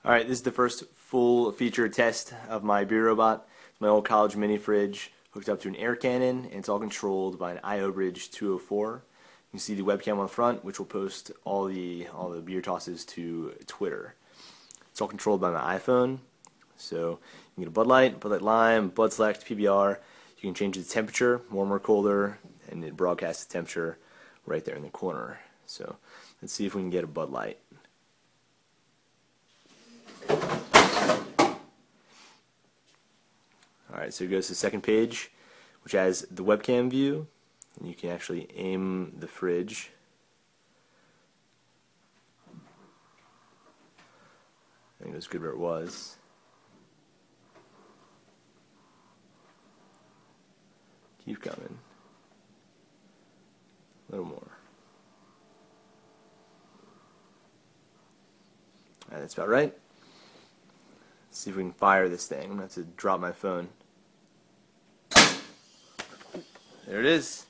Alright, this is the first full feature test of my beer robot. It's my old college mini fridge hooked up to an air cannon, and it's all controlled by an I/O Bridge 204. You can see the webcam on the front, which will post all the beer tosses to Twitter. It's all controlled by my iPhone, so you can get a Bud Light Lime, Bud Select, PBR. You can change the temperature, warm or colder, and it broadcasts the temperature right there in the corner. So let's see if we can get a Bud Light. Alright, so it goes to the second page, which has the webcam view, and you can actually aim the fridge. I think it was good where it was. Keep coming. A little more. Alright, that's about right. Let's see if we can fire this thing. I'm going to have to drop my phone. There it is.